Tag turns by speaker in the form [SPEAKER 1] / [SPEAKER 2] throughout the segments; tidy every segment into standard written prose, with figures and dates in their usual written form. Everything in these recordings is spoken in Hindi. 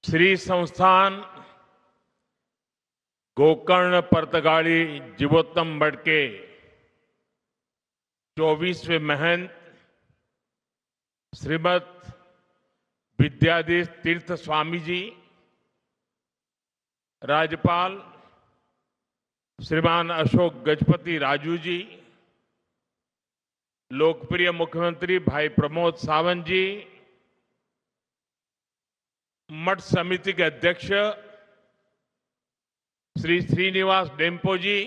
[SPEAKER 1] श्री संस्थान गोकर्ण परतगाड़ी जीवोत्तम मठ के 24वें महंत श्रीमद विद्याधीश तीर्थ स्वामी जी, राज्यपाल श्रीमान अशोक गजपति राजू जी, लोकप्रिय मुख्यमंत्री भाई प्रमोद सावंत जी, मठ समिति के अध्यक्ष श्री श्रीनिवास डेम्पो जी,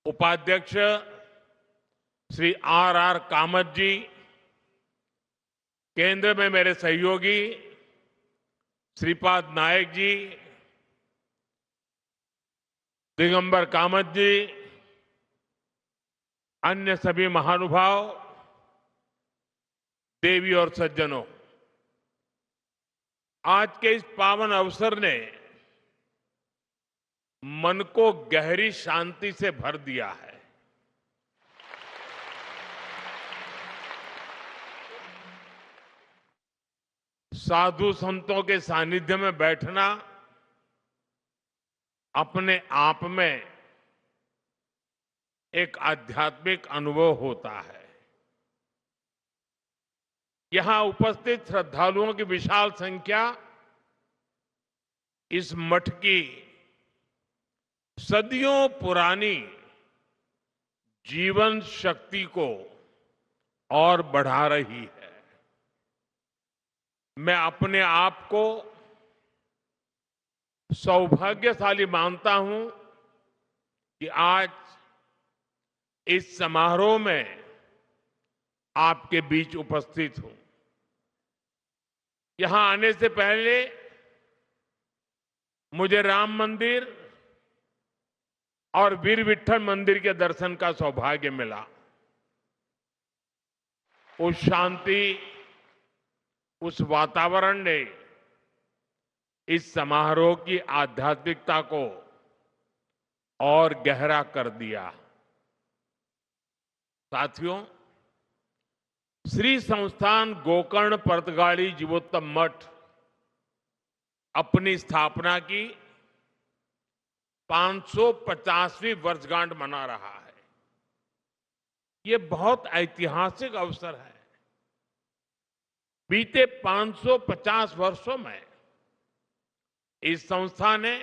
[SPEAKER 1] उपाध्यक्ष श्री आर कामत जी, केंद्र में मेरे सहयोगी श्रीपाद नायक जी, दिगंबर कामत जी, अन्य सभी महानुभाव, देवी और सज्जनों, आज के इस पावन अवसर ने मन को गहरी शांति से भर दिया है। साधु संतों के सानिध्य में बैठना अपने आप में एक आध्यात्मिक अनुभव होता है। यहां उपस्थित श्रद्धालुओं की विशाल संख्या इस मठ की सदियों पुरानी जीवन शक्ति को और बढ़ा रही है। मैं अपने आप को सौभाग्यशाली मानता हूं कि आज इस समारोह में आपके बीच उपस्थित हूं। यहां आने से पहले मुझे राम मंदिर और वीर विट्ठल मंदिर के दर्शन का सौभाग्य मिला। उस शांति, उस वातावरण ने इस समारोह की आध्यात्मिकता को और गहरा कर दिया। साथियों, श्री संस्थान गोकर्ण परतगाड़ी जीवोत्तम मठ अपनी स्थापना की 550वीं वर्षगांठ मना रहा है। ये बहुत ऐतिहासिक अवसर है। बीते 550 वर्षों में इस संस्था ने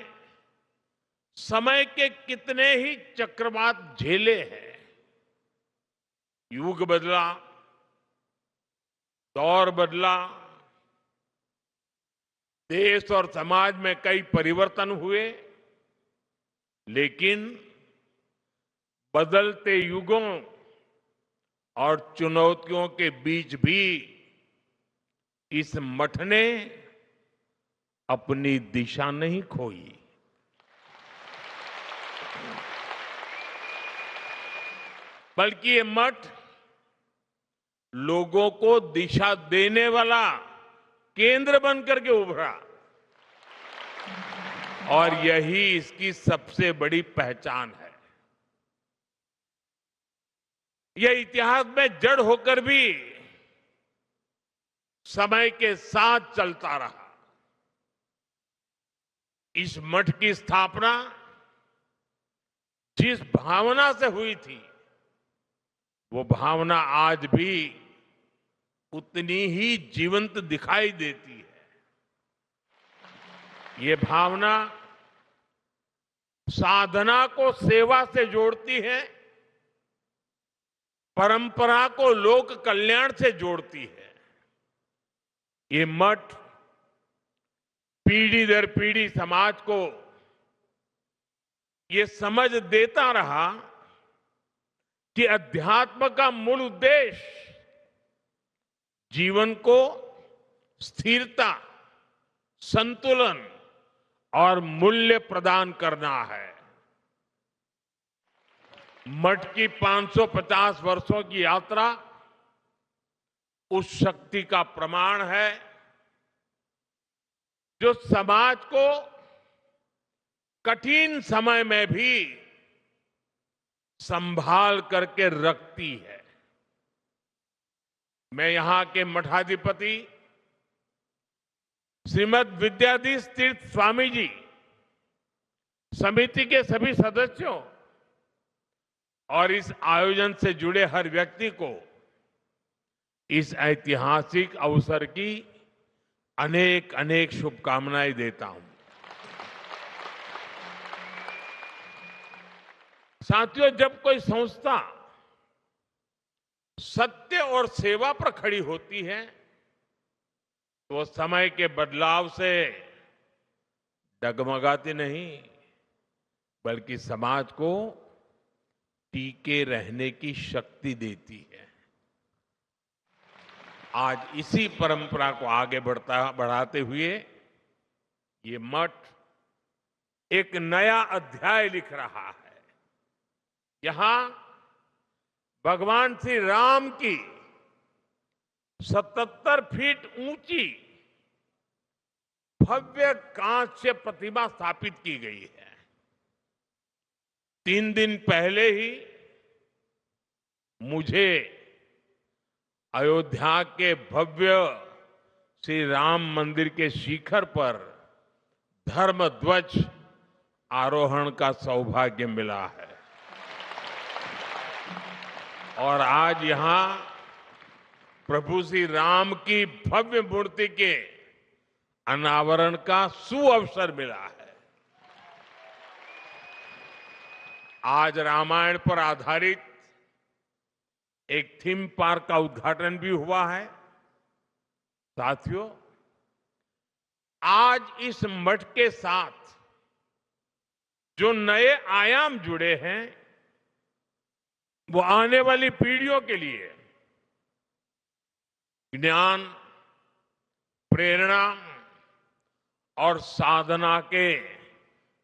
[SPEAKER 1] समय के कितने ही चक्रवात झेले हैं। युग बदला, दौर बदला, देश और समाज में कई परिवर्तन हुए, लेकिन बदलते युगों और चुनौतियों के बीच भी इस मठ ने अपनी दिशा नहीं खोई। बल्कि ये मठ लोगों को दिशा देने वाला केंद्र बनकर के उभरा, और यही इसकी सबसे बड़ी पहचान है। यह इतिहास में जड़ होकर भी समय के साथ चलता रहा। इस मठ की स्थापना जिस भावना से हुई थी, वो भावना आज भी उतनी ही जीवंत दिखाई देती है। ये भावना साधना को सेवा से जोड़ती है, परंपरा को लोक कल्याण से जोड़ती है। ये मठ पीढ़ी दर पीढ़ी समाज को ये समझ देता रहा कि अध्यात्म का मूल उद्देश्य जीवन को स्थिरता, संतुलन और मूल्य प्रदान करना है। मठ की 550 वर्षों की यात्रा उस शक्ति का प्रमाण है जो समाज को कठिन समय में भी संभाल करके रखती है। मैं यहां के मठाधिपति श्रीमद विद्याधीश तीर्थ स्वामी जी समिति के सभी सदस्यों और इस आयोजन से जुड़े हर व्यक्ति को इस ऐतिहासिक अवसर की अनेक अनेक शुभकामनाएं देता हूं। साथियों, जब कोई संस्था सत्य और सेवा पर खड़ी होती है तो समय के बदलाव से डगमगाती नहीं, बल्कि समाज को टीके रहने की शक्ति देती है। आज इसी परंपरा को आगे बढ़ाते हुए ये मठ एक नया अध्याय लिख रहा है। यहां भगवान श्री राम की 77 फीट ऊंची भव्य कांस्य प्रतिमा स्थापित की गई है। 3 दिन पहले ही मुझे अयोध्या के भव्य श्री राम मंदिर के शिखर पर धर्म ध्वज आरोहण का सौभाग्य मिला है और आज यहां प्रभु श्री राम की भव्य मूर्ति के अनावरण का सुअवसर मिला है। आज रामायण पर आधारित एक थीम पार्क का उद्घाटन भी हुआ है। साथियों, आज इस मठ के साथ जो नए आयाम जुड़े हैं वो आने वाली पीढ़ियों के लिए ज्ञान, प्रेरणा और साधना के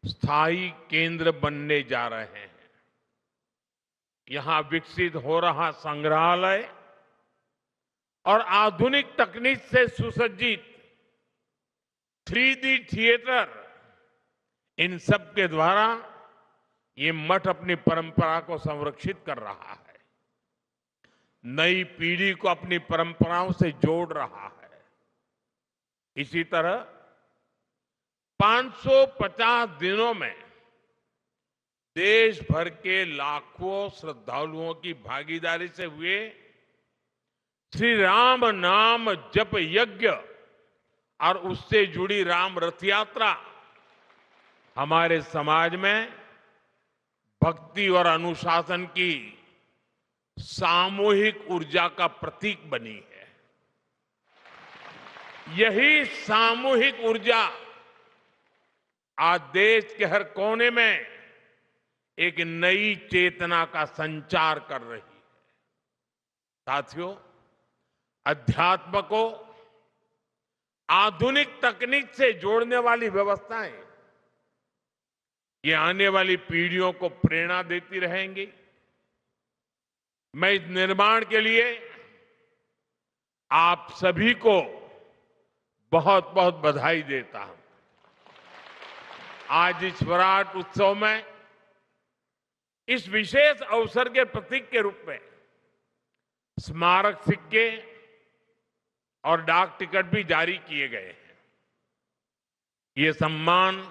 [SPEAKER 1] स्थायी केंद्र बनने जा रहे हैं। यहां विकसित हो रहा संग्रहालय और आधुनिक तकनीक से सुसज्जित 3D थिएटर, इन सब के द्वारा ये मठ अपनी परंपरा को संरक्षित कर रहा है, नई पीढ़ी को अपनी परंपराओं से जोड़ रहा है। इसी तरह 550 दिनों में देश भर के लाखों श्रद्धालुओं की भागीदारी से हुए श्री राम नाम जप यज्ञ और उससे जुड़ी राम रथ यात्रा हमारे समाज में भक्ति और अनुशासन की सामूहिक ऊर्जा का प्रतीक बनी है। यही सामूहिक ऊर्जा आज देश के हर कोने में एक नई चेतना का संचार कर रही है। साथियों, अध्यात्म को आधुनिक तकनीक से जोड़ने वाली व्यवस्थाएं ये आने वाली पीढ़ियों को प्रेरणा देती रहेंगी। मैं इस निर्माण के लिए आप सभी को बहुत बहुत बधाई देता हूं। आज इस विराट उत्सव में इस विशेष अवसर के प्रतीक के रूप में स्मारक सिक्के और डाक टिकट भी जारी किए गए हैं। ये सम्मान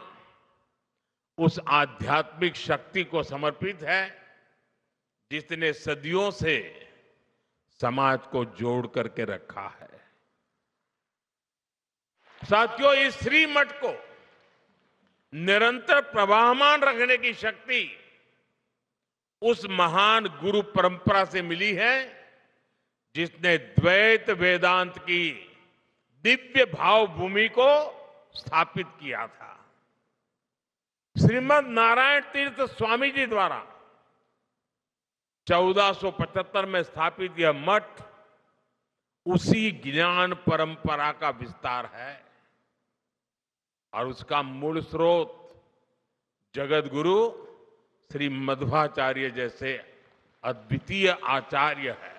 [SPEAKER 1] उस आध्यात्मिक शक्ति को समर्पित है जिसने सदियों से समाज को जोड़ करके रखा है। साथियों, इस श्री मठ को निरंतर प्रवाहमान रखने की शक्ति उस महान गुरु परंपरा से मिली है जिसने द्वैत वेदांत की दिव्य भाव भूमि को स्थापित किया था। श्रीमद नारायण तीर्थ स्वामी जी द्वारा 1475 में स्थापित यह मठ उसी ज्ञान परंपरा का विस्तार है और उसका मूल स्रोत जगत गुरु श्री मध्वाचार्य जैसे अद्वितीय आचार्य है।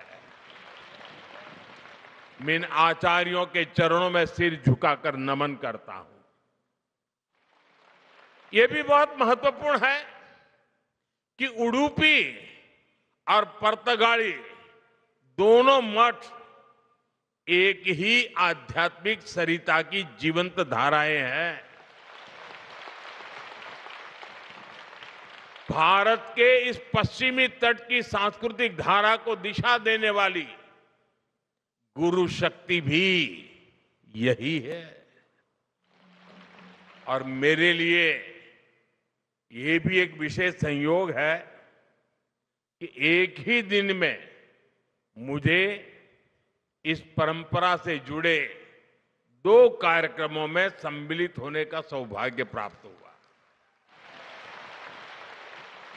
[SPEAKER 1] मैं इन आचार्यों के चरणों में सिर झुकाकर नमन करता हूं। यह भी बहुत महत्वपूर्ण है कि उडुपी और पर्तगाड़ी दोनों मठ एक ही आध्यात्मिक सरिता की जीवंत धाराएं हैं। भारत के इस पश्चिमी तट की सांस्कृतिक धारा को दिशा देने वाली गुरु शक्ति भी यही है। और मेरे लिए ये भी एक विशेष संयोग है कि एक ही दिन में मुझे इस परंपरा से जुड़े 2 कार्यक्रमों में सम्मिलित होने का सौभाग्य प्राप्त हुआ।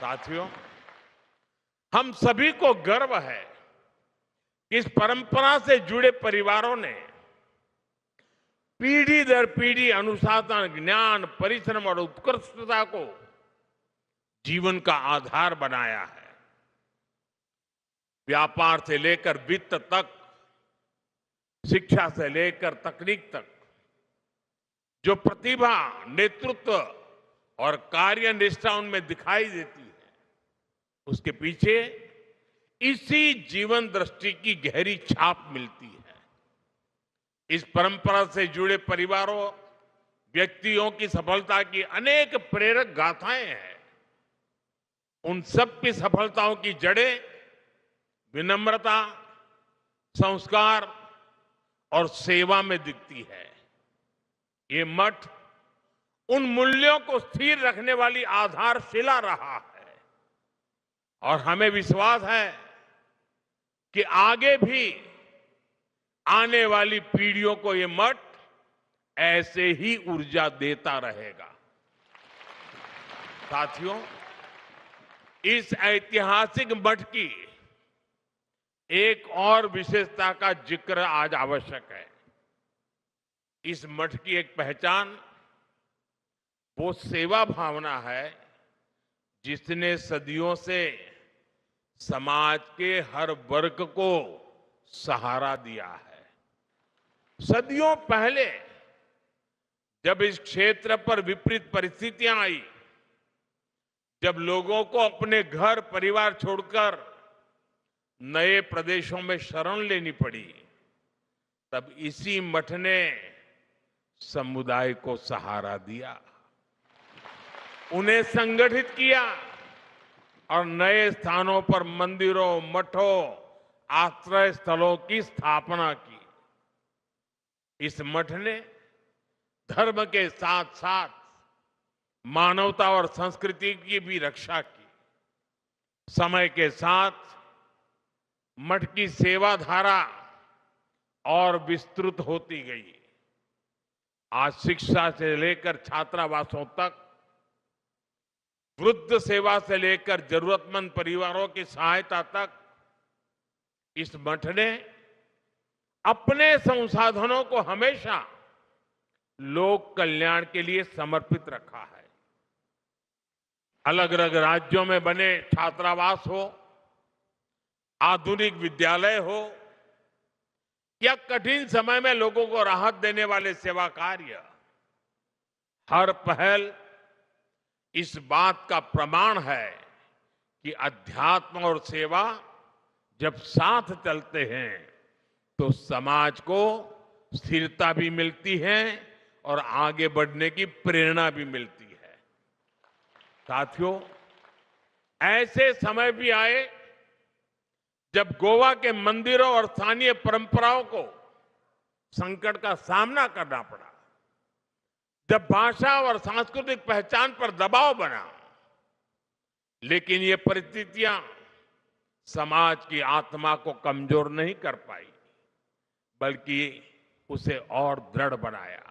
[SPEAKER 1] साथियों, हम सभी को गर्व है कि इस परंपरा से जुड़े परिवारों ने पीढ़ी दर पीढ़ी अनुशासन, ज्ञान, परिश्रम और उत्कृष्टता को जीवन का आधार बनाया है। व्यापार से लेकर वित्त तक, शिक्षा से लेकर तकनीक तक जो प्रतिभा, नेतृत्व और कार्यनिष्ठा उनमें दिखाई देती है, उसके पीछे इसी जीवन दृष्टि की गहरी छाप मिलती है। इस परंपरा से जुड़े परिवारों, व्यक्तियों की सफलता की अनेक प्रेरक गाथाएं हैं। उन सब की सफलताओं की जड़ें विनम्रता, संस्कार और सेवा में दिखती है। ये मठ उन मूल्यों को स्थिर रखने वाली आधारशिला रहा है और हमें विश्वास है कि आगे भी आने वाली पीढ़ियों को ये मठ ऐसे ही ऊर्जा देता रहेगा। साथियों, इस ऐतिहासिक मठ की एक और विशेषता का जिक्र आज आवश्यक है। इस मठ की एक पहचान वो सेवा भावना है जिसने सदियों से समाज के हर वर्ग को सहारा दिया है। सदियों पहले जब इस क्षेत्र पर विपरीत परिस्थितियां आई, जब लोगों को अपने घर परिवार छोड़कर नए प्रदेशों में शरण लेनी पड़ी, तब इसी मठ ने समुदाय को सहारा दिया, उन्हें संगठित किया और नए स्थानों पर मंदिरों, मठों, आश्रय स्थलों की स्थापना की। इस मठ ने धर्म के साथ साथ मानवता और संस्कृति की भी रक्षा की। समय के साथ मठ की सेवा धारा और विस्तृत होती गई। आज शिक्षा से लेकर छात्रावासों तक, वृद्ध सेवा से लेकर जरूरतमंद परिवारों की सहायता तक इस मठ ने अपने संसाधनों को हमेशा लोक कल्याण के लिए समर्पित रखा है। अलग अलग राज्यों में बने छात्रावास हो, आधुनिक विद्यालय हो या कठिन समय में लोगों को राहत देने वाले सेवा कार्य, हर पहल इस बात का प्रमाण है कि अध्यात्म और सेवा जब साथ चलते हैं तो समाज को स्थिरता भी मिलती है और आगे बढ़ने की प्रेरणा भी मिलती है। साथियों, ऐसे समय भी आए जब गोवा के मंदिरों और स्थानीय परंपराओं को संकट का सामना करना पड़ा, जब भाषा और सांस्कृतिक पहचान पर दबाव बना, लेकिन ये परिस्थितियां समाज की आत्मा को कमजोर नहीं कर पाई, बल्कि उसे और दृढ़ बनाया।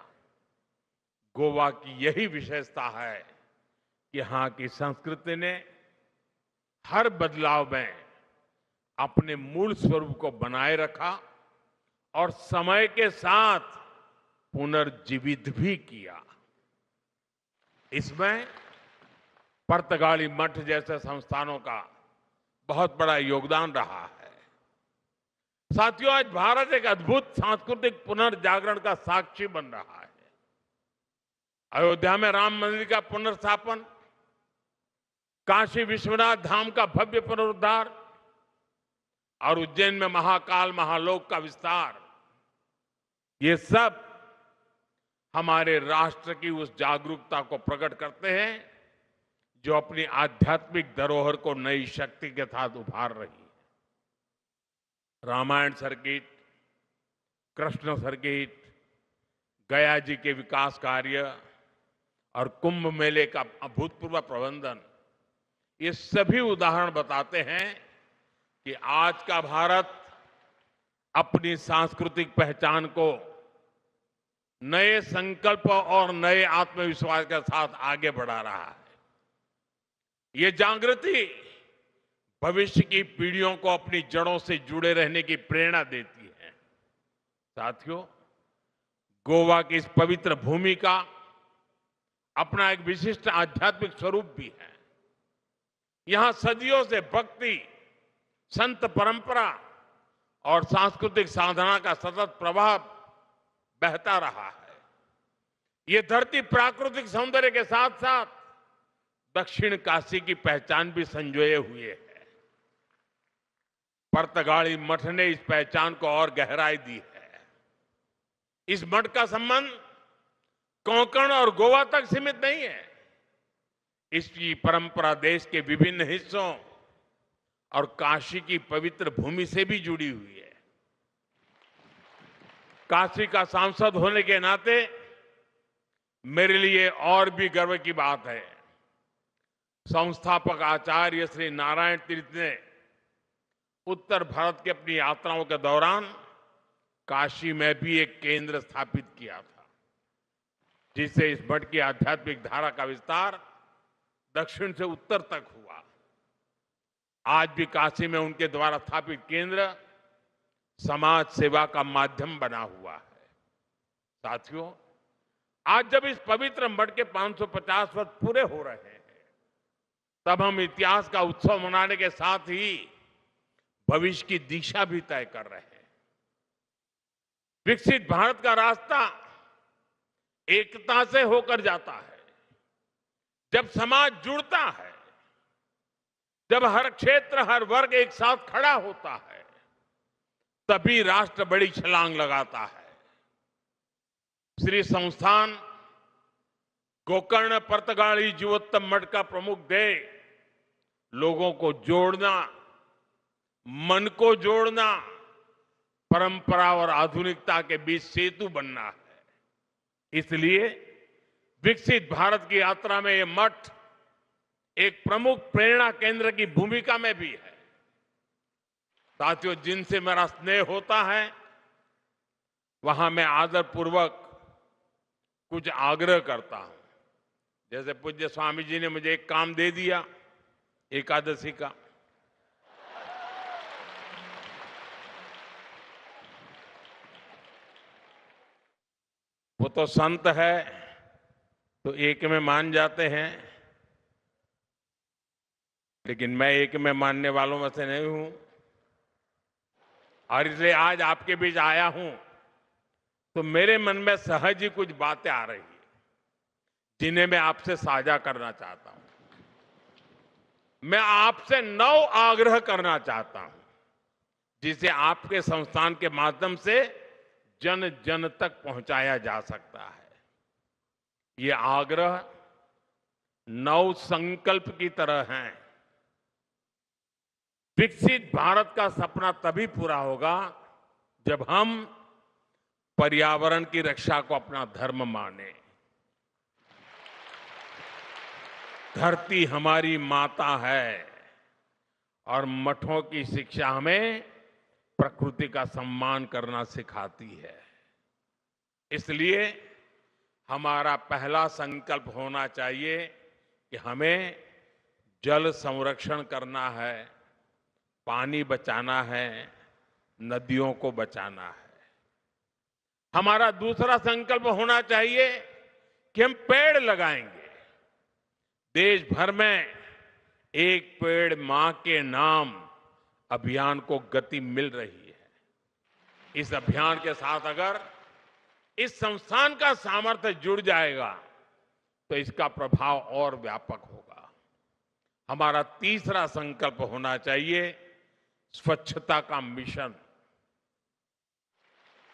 [SPEAKER 1] गोवा की यही विशेषता है कि यहां की संस्कृति ने हर बदलाव में अपने मूल स्वरूप को बनाए रखा और समय के साथ पुनर्जीवित भी किया। इसमें पुर्तगाली मठ जैसे संस्थानों का बहुत बड़ा योगदान रहा है। साथियों, आज भारत एक अद्भुत सांस्कृतिक पुनर्जागरण का साक्षी बन रहा है। अयोध्या में राम मंदिर का पुनर्स्थापन, काशी विश्वनाथ धाम का भव्य पुनरुद्धार और उज्जैन में महाकाल महालोक का विस्तार, ये सब हमारे राष्ट्र की उस जागरूकता को प्रकट करते हैं जो अपनी आध्यात्मिक धरोहर को नई शक्ति के साथ उभार रही है। रामायण सर्किट, कृष्ण सर्किट, गया जी के विकास कार्य और कुंभ मेले का अभूतपूर्व प्रबंधन, ये सभी उदाहरण बताते हैं कि आज का भारत अपनी सांस्कृतिक पहचान को नए संकल्प और नए आत्मविश्वास के साथ आगे बढ़ा रहा है। ये जागृति भविष्य की पीढ़ियों को अपनी जड़ों से जुड़े रहने की प्रेरणा देती है। साथियों, गोवा की इस पवित्र भूमि का अपना एक विशिष्ट आध्यात्मिक स्वरूप भी है। यहां सदियों से भक्ति, संत परंपरा और सांस्कृतिक साधना का सतत प्रवाह बहता रहा है। ये धरती प्राकृतिक सौंदर्य के साथ साथ दक्षिण काशी की पहचान भी संजोए हुए है। पर्तगाली मठ ने इस पहचान को और गहराई दी है। इस मठ का संबंध कोंकण और गोवा तक सीमित नहीं है। इसकी परंपरा देश के विभिन्न हिस्सों और काशी की पवित्र भूमि से भी जुड़ी हुई है। काशी का सांसद होने के नाते मेरे लिए और भी गर्व की बात है। संस्थापक आचार्य श्री नारायण तीर्थ ने उत्तर भारत की अपनी यात्राओं के दौरान काशी में भी एक केंद्र स्थापित किया था, जिससे इस मठ की आध्यात्मिक धारा का विस्तार दक्षिण से उत्तर तक हुआ। आज भी काशी में उनके द्वारा स्थापित केंद्र समाज सेवा का माध्यम बना हुआ है। साथियों, आज जब इस पवित्र मठ के 550 वर्ष पूरे हो रहे हैं, तब हम इतिहास का उत्सव मनाने के साथ ही भविष्य की दिशा भी तय कर रहे हैं। विकसित भारत का रास्ता एकता से होकर जाता है। जब समाज जुड़ता है, जब हर क्षेत्र, हर वर्ग एक साथ खड़ा होता है, तभी राष्ट्र बड़ी छलांग लगाता है। श्री संस्थान गोकर्ण पर्तगाली जीवोत्तम मठ का प्रमुख ध्येय लोगों को जोड़ना, मन को जोड़ना, परंपरा और आधुनिकता के बीच सेतु बनना है। इसलिए विकसित भारत की यात्रा में यह मठ एक प्रमुख प्रेरणा केंद्र की भूमिका में भी है। साथियों, जिनसे मेरा स्नेह होता है, वहां मैं आदरपूर्वक कुछ आग्रह करता हूं। जैसे पूज्य स्वामी जी ने मुझे एक काम दे दिया एकादशी का। वो तो संत है तो एक में मान जाते हैं, लेकिन मैं एक में मानने वालों में से नहीं हूं। और इसलिए आज आपके बीच आया हूं तो मेरे मन में सहज ही कुछ बातें आ रही हैं, जिन्हें मैं आपसे साझा करना चाहता हूं। मैं आपसे 9 आग्रह करना चाहता हूं, जिसे आपके संस्थान के माध्यम से जन जन तक पहुंचाया जा सकता है। ये आग्रह 9 संकल्प की तरह हैं। विकसित भारत का सपना तभी पूरा होगा जब हम पर्यावरण की रक्षा को अपना धर्म माने। धरती हमारी माता है और मठों की शिक्षा हमें प्रकृति का सम्मान करना सिखाती है। इसलिए हमारा पहला संकल्प होना चाहिए कि हमें जल संरक्षण करना है, पानी बचाना है, नदियों को बचाना है। हमारा दूसरा संकल्प होना चाहिए कि हम पेड़ लगाएंगे। देश भर में एक पेड़ मां के नाम अभियान को गति मिल रही है। इस अभियान के साथ अगर इस संस्थान का सामर्थ्य जुड़ जाएगा तो इसका प्रभाव और व्यापक होगा। हमारा तीसरा संकल्प होना चाहिए स्वच्छता का मिशन।